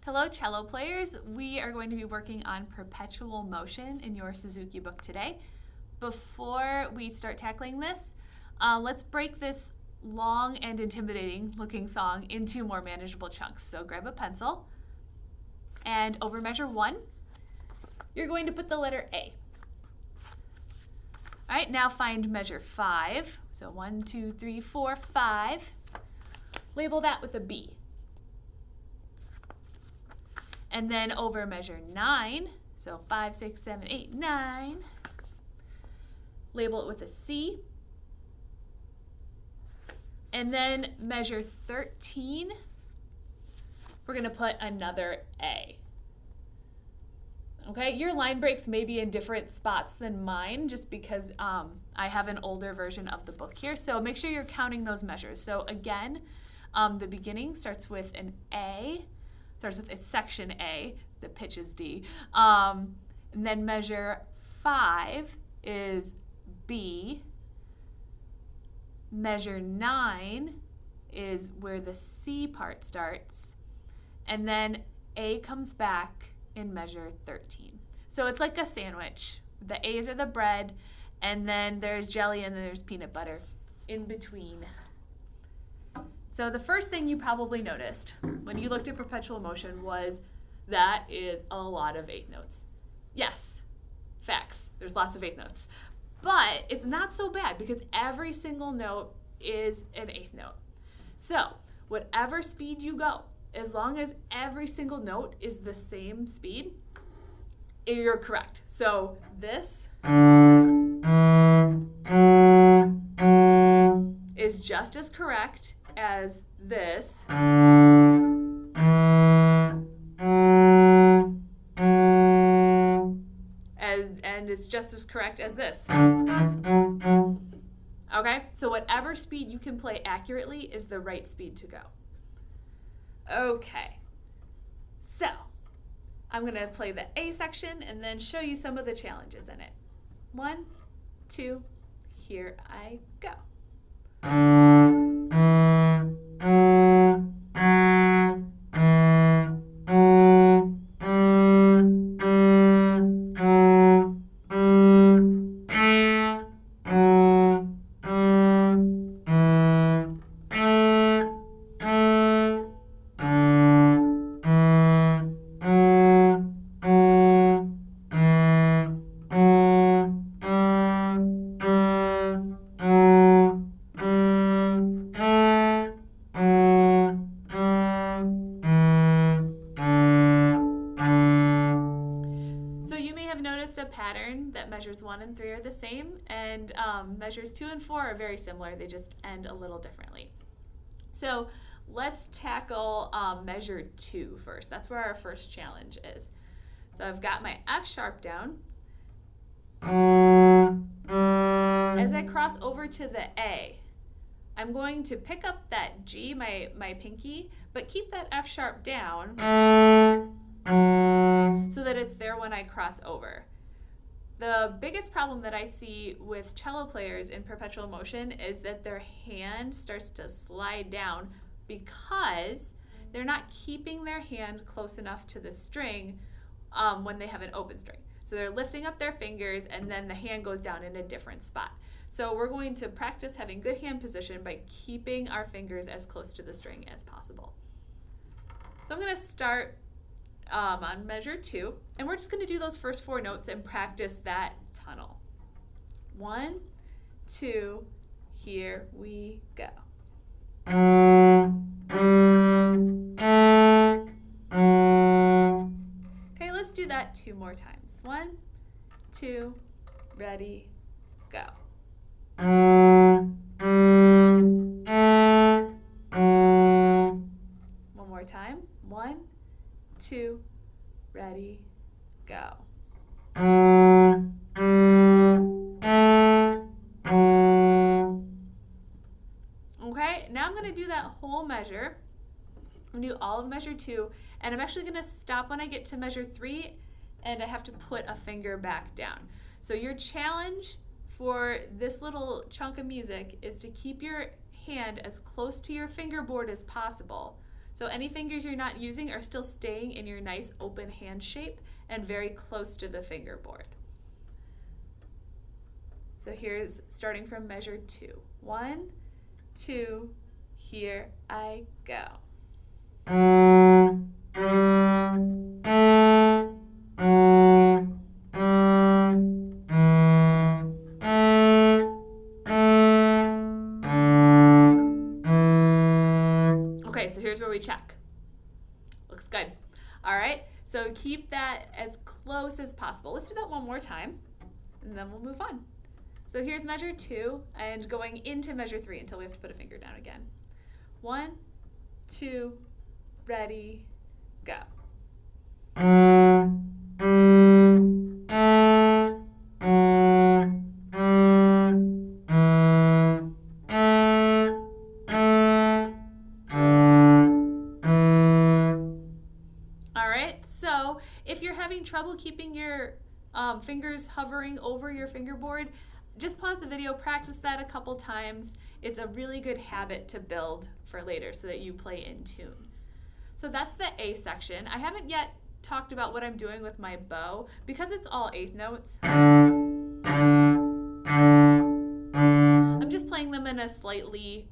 Hello, cello players. We are going to be working on Perpetual Motion in your Suzuki book today. Before we start tackling this, let's break this long and intimidating looking song into more manageable chunks. So grab a pencil, and over measure 1, you're going to put the letter A. All right, now find measure 5. So 1, 2, 3, 4, 5. Label that with a B. And then over measure 9, so 5, 6, 7, 8, 9, label it with a C. And then measure 13, we're going to put another A. Okay, your line breaks may be in different spots than mine just because I have an older version of the book here. So make sure you're counting those measures. So again, the beginning starts with an A. Starts with a section A, the pitch is D. And then measure 5 is B. Measure 9 is where the C part starts. And then A comes back in measure 13. So it's like a sandwich. The A's are the bread, and then there's jelly, and then there's peanut butter in between. So the first thing you probably noticed when you looked at Perpetual Motion was that is a lot of eighth notes. Yes, facts, there's lots of eighth notes. But it's not so bad because every single note is an eighth note. So whatever speed you go, as long as every single note is the same speed, you're correct. So this is just as correct as this, and it's just as correct as this. Okay, so whatever speed you can play accurately is the right speed to go. Okay, so I'm going to play the A section and then show you some of the challenges in it. 1, 2, here I go. A pattern that measures 1 and 3 are the same, and measures 2 and 4 are very similar. They just end a little differently. So let's tackle measure 2 first. That's where our first challenge is. So I've got my F sharp down. As I cross over to the A, I'm going to pick up that G, my pinky, but keep that F sharp down so that it's there when I cross over. The biggest problem that I see with cello players in Perpetual Motion is that their hand starts to slide down because they're not keeping their hand close enough to the string when they have an open string. So they're lifting up their fingers and then the hand goes down in a different spot. So we're going to practice having good hand position by keeping our fingers as close to the string as possible. So I'm going to start on measure 2, and we're just going to do those first 4 notes and practice that tunnel. 1, 2, here we go. Okay, let's do that 2 more times. 1, 2, ready, go. One more time. 1, 2, ready, go. Okay, now I'm going to do that whole measure. I'm going to do all of measure 2, and I'm actually going to stop when I get to measure 3, and I have to put a finger back down. So your challenge for this little chunk of music is to keep your hand as close to your fingerboard as possible So any fingers you're not using are still staying in your nice open hand shape and very close to the fingerboard. So here's starting from measure 2. 1, 2, here I go. Okay, so here's where we check. Looks good. All right, so keep that as close as possible. Let's do that one more time, and then we'll move on. So here's measure 2, and going into measure 3 until we have to put a finger down again. 1, 2, ready, go. All right, so if you're having trouble keeping your fingers hovering over your fingerboard, just pause the video, practice that a couple times. It's a really good habit to build for later so that you play in tune. So that's the A section. I haven't yet talked about what I'm doing with my bow. Because it's all eighth notes, I'm just playing them in a slightly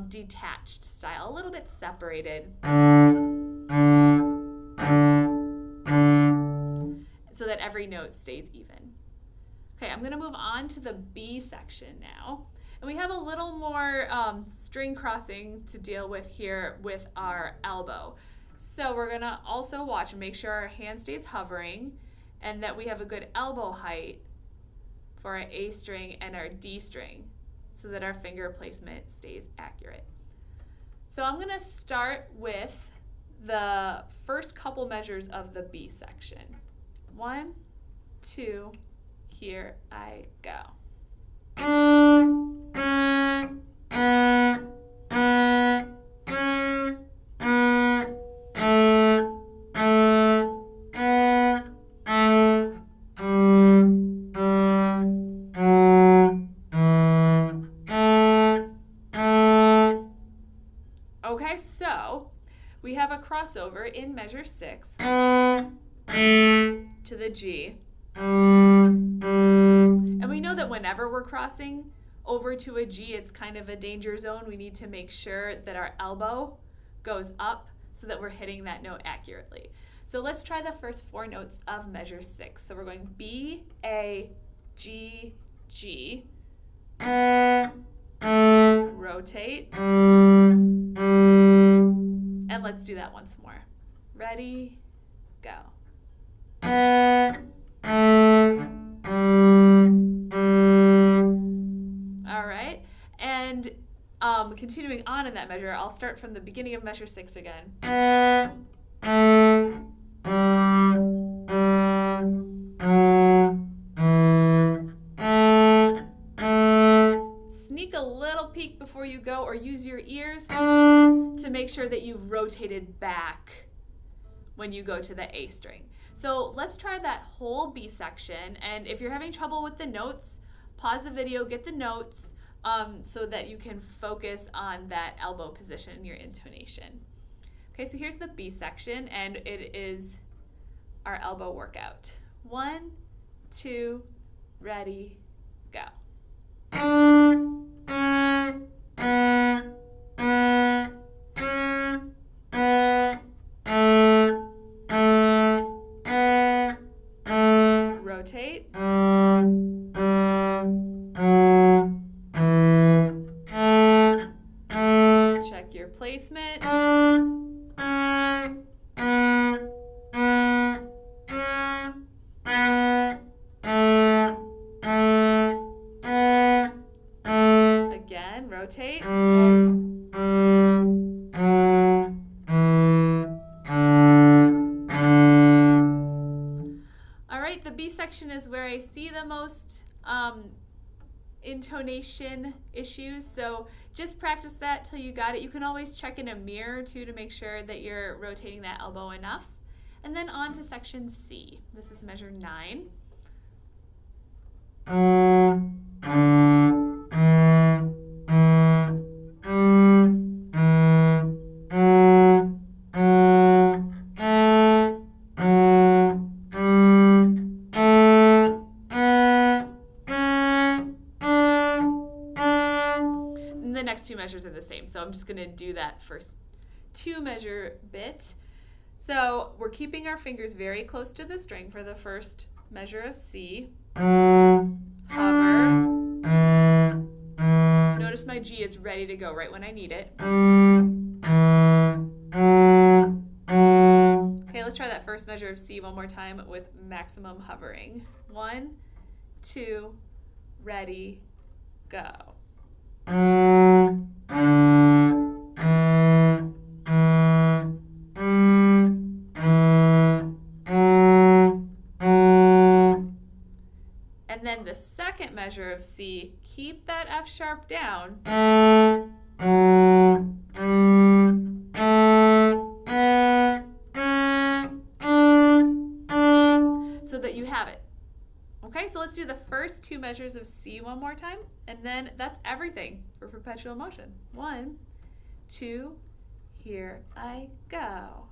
detached style, a little bit separated, so that every note stays even. Okay, I'm going to move on to the B section now. And we have a little more string crossing to deal with here with our elbow. So we're going to also watch and make sure our hand stays hovering and that we have a good elbow height for our A string and our D string so that our finger placement stays accurate. So I'm going to start with the first couple measures of the B section. 1, 2, here I go. Okay, so we have a crossover in measure 6 to the G. And we know that whenever we're crossing over to a G, it's kind of a danger zone. We need to make sure that our elbow goes up so that we're hitting that note accurately. So let's try the first 4 notes of measure 6. So we're going B, A, G, G. Rotate. And let's do that once more. Ready, go. All right, and continuing on in that measure, I'll start from the beginning of measure 6 again. Sneak a little peek before you go, or use your ears to make sure that you've rotated back when you go to the A string. So let's try that whole B section, and if you're having trouble with the notes, pause the video, get the notes so that you can focus on that elbow position in your intonation. Okay, so here's the B section, and it is our elbow workout. 1, 2, ready, go. Rotate. Check your placement. Again, rotate. All right, the B section is where I see the most intonation issues, so just practice that till you got it. You can always check in a mirror too to make sure that you're rotating that elbow enough. And then on to section C. This is measure 9. next two measures are the same, so I'm just going to do that first 2 measure bit. So we're keeping our fingers very close to the string for the first measure of C. Hover. Notice my G is ready to go right when I need it. Okay, let's try that first measure of C one more time with maximum hovering. 1, 2, ready, go. And then the second measure of C, keep that F sharp down. So that you have it. Okay, so let's do the first 2 measures of C one more time, and then that's everything for perpetual motion. 1, 2, here I go.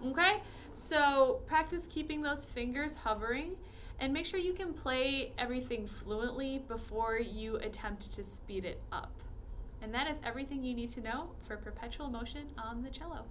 Okay, so practice keeping those fingers hovering and make sure you can play everything fluently before you attempt to speed it up. And that is everything you need to know for perpetual motion on the cello.